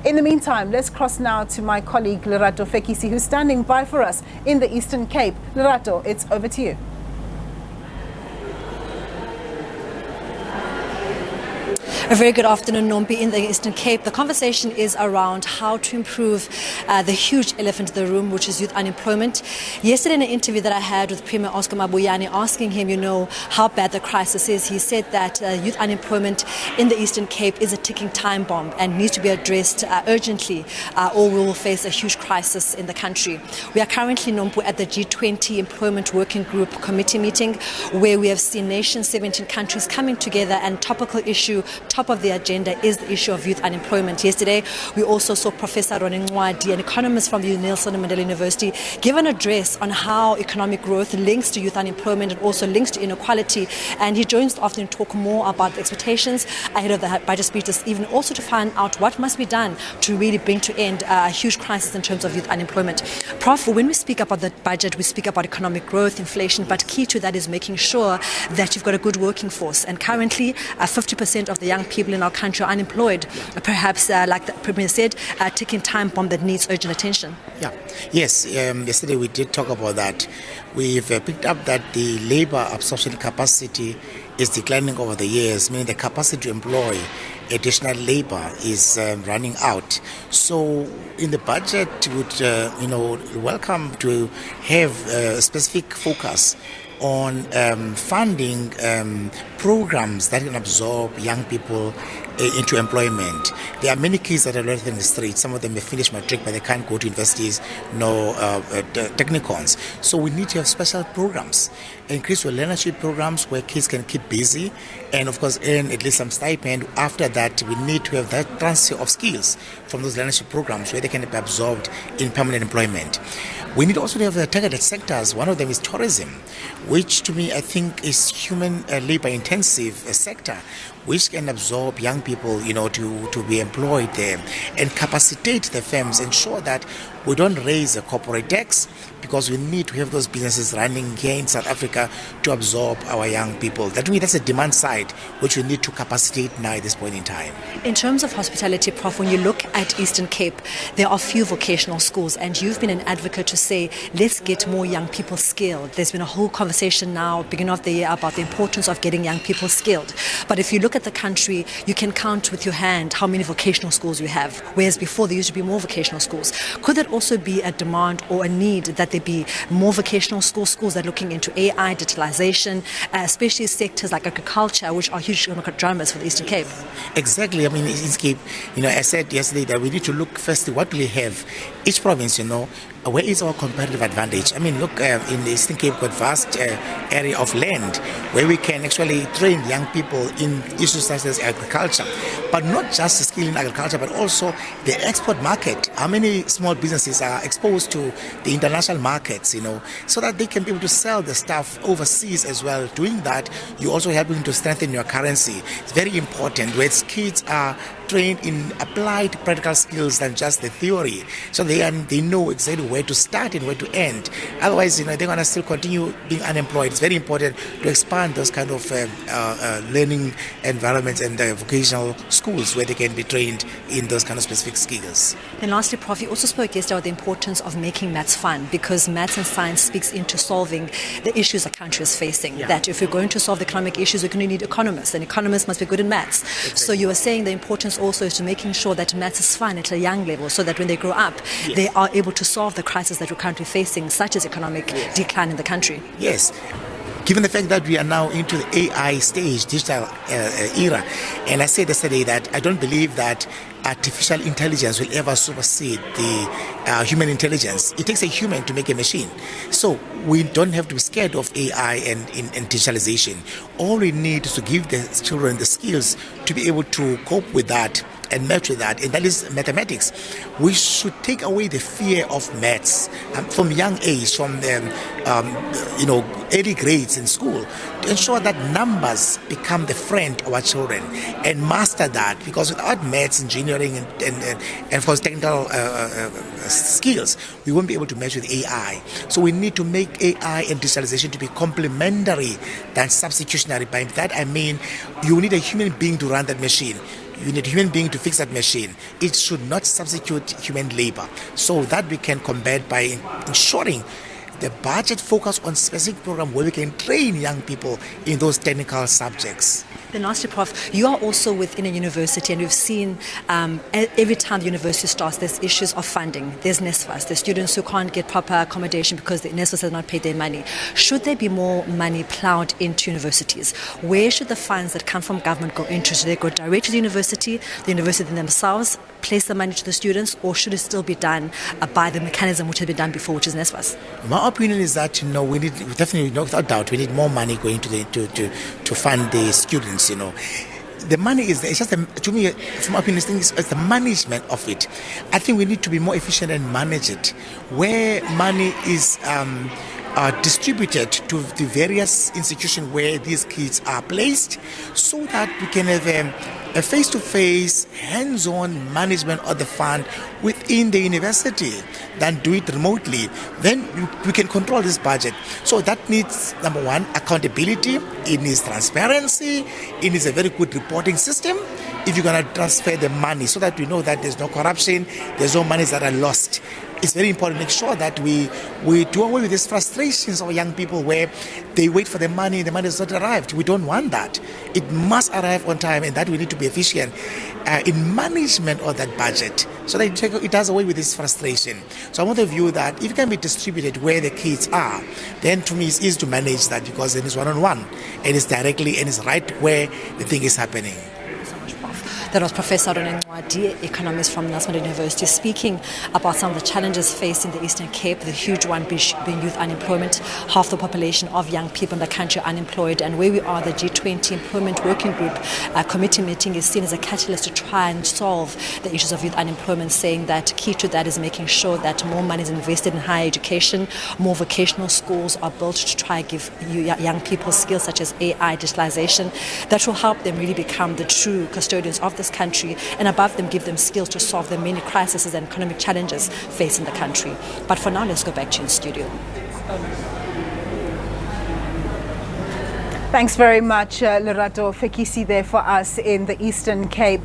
In the meantime, let's cross now to my colleague Lerato Fekisi, who's standing by for us in the Eastern Cape. Lerato, it's over to you. A very good afternoon, Nompi, in the Eastern Cape. The conversation is around how to improve the huge elephant in the room, which is youth unemployment. Yesterday, in an interview that I had with Premier Oscar Mabuyane, asking him, how bad the crisis is, he said that youth unemployment in the Eastern Cape is a ticking time bomb and needs to be addressed urgently, or we will face a huge crisis in the country. We are currently, Nompi, at the G20 Employment Working Group Committee meeting, where we have seen nations, 17 countries coming together, and topical issue, top of the agenda, is the issue of youth unemployment. Yesterday, we also saw Professor Ronney Ncwadi, an economist from the Nelson Mandela University, give an address on how economic growth links to youth unemployment and also links to inequality. And he joins often to talk more about the expectations ahead of the budget speech this evening, also to find out what must be done to really bring to end a huge crisis in terms of youth unemployment. Prof, when we speak about the budget, we speak about economic growth, inflation, but key to that is making sure that you've got a good working force. And currently, 50% of the young people in our country are unemployed. Perhaps, like the Premier said, a ticking time bomb that needs urgent attention. Yes. Yesterday we did talk about that. We've picked up that the labor absorption capacity is declining over the years, meaning the capacity to employ additional labor is running out. So in the budget, would welcome to have a specific focus on funding programs that can absorb young people into employment. There are many kids that are left in the streets. Some of them may finish matric, but they can't go to universities, technicons. So we need to have special programs, increase your learnership programs where kids can keep busy and, of course, earn at least some stipend. After that, we need to have that transfer of skills from those learnership programs where they can be absorbed in permanent employment. We need also to have targeted sectors. One of them is tourism, which to me I think is human labor intensive sector, which can absorb young people, to be employed there and capacitate the firms, ensure that we don't raise a corporate tax, because we need to have those businesses running here in South Africa to absorb our young people. That means that's a demand side which we need to capacitate now at this point in time. In terms of hospitality, Prof, when you look at Eastern Cape, there are few vocational schools, and you've been an advocate to say, let's get more young people skilled. There's been a whole conversation now, beginning of the year, about the importance of getting young people skilled. But if you look at the country, you can count with your hand how many vocational schools you have, whereas before there used to be more vocational schools. Could that also be a demand or a need that there be more vocational schools that are looking into AI, digitalization, especially sectors like agriculture, which are huge economic drivers for the Eastern Cape? Exactly. I mean, Eastern Cape, I said yesterday that we need to look first at what do we have. Each province, where is our competitive advantage? I mean, look, in the Eastern Cape, we've got vast area of land where we can actually train young people in issues such as agriculture, but not just the skill in agriculture, but also the export market. How many small businesses are exposed to the international markets, so that they can be able to sell the stuff overseas as well. Doing that, you're also helping to strengthen your currency. It's very important where kids are trained in applied practical skills than just the theory, so they know exactly where to start and where to end. Otherwise, they're going to still continue being unemployed. It's very important to expand those kind of learning environments and vocational schools where they can be trained in those kind of specific skills. And lastly, Prof, you also spoke yesterday about the importance of making maths fun, because maths and science speaks into solving the issues the country is facing. Yeah. That if we're going to solve the economic issues, we're going to need economists, and economists must be good in maths. Exactly. So you were saying the importance also is to making sure that maths is fun at a young level, so that when they grow up, yes, they are able to solve the crisis that we're currently facing, such as economic decline in the country. Yes. Given the fact that we are now into the AI stage, digital era, and I said yesterday that I don't believe that artificial intelligence will ever supersede the human intelligence. It takes a human to make a machine. So we don't have to be scared of AI and digitalization. All we need is to give the children the skills to be able to cope with that and match with that, and that is mathematics. We should take away the fear of maths from young age, from early grades in school, to ensure that numbers become the friend of our children and master that, because without maths, engineering and of course technical skills, we won't be able to match with AI. So we need to make AI and digitalization to be complementary than substitutionary. By that I mean you need a human being to run that machine. you need a human being to fix that machine. It should not substitute human labor, so that we can combat by ensuring the budget focus on specific program where we can train young people in those technical subjects. Then lastly, Prof, you are also within a university, and we've seen every time the university starts, there's issues of funding. There's NSFAS, there's students who can't get proper accommodation because the NSFAS has not paid their money. Should there be more money plowed into universities? Where should the funds that come from government go into? Should they go direct to the university themselves place the money to the students, or should it still be done by the mechanism which has been done before, which is NSFAS? My opinion is that we need definitely, without doubt, we need more money going to fund the students. The money is there. It's just to me, from my opinion, it's the management of it. I think we need to be more efficient and manage it, where money is distributed to the various institutions where these kids are placed, so that we can have a face-to-face, hands-on management of the fund within the university than do it remotely. Then we can control this budget. So that needs, number one, accountability. It needs transparency. It needs a very good reporting system if you're going to transfer the money, so that we know that there's no corruption, there's no monies that are lost. It's very important to make sure that we do away with these frustrations of young people where they wait for the money has not arrived. We don't want that. It must arrive on time, and that we need to be efficient in management of that budget, so that it does away with this frustration. So I want to view that if it can be distributed where the kids are, then to me it's easy to manage that, because then it's one-on-one, and it's directly and it's right where the thing is happening. That was Professor Ronney Ncwadi, economist from Nelson University, speaking about some of the challenges faced in the Eastern Cape, the huge one being youth unemployment. Half the population of young people in the country are unemployed, and where we are, the G20 Employment Working Group committee meeting is seen as a catalyst to try and solve the issues of youth unemployment, saying that key to that is making sure that more money is invested in higher education, more vocational schools are built to try and give young people skills such as AI, digitalization, that will help them really become the true custodians of this country, and above them give them skills to solve the many crises and economic challenges facing the country. But for now, let's go back to you in studio. Thanks very much, Lerato. Fekisi there for us in the Eastern Cape.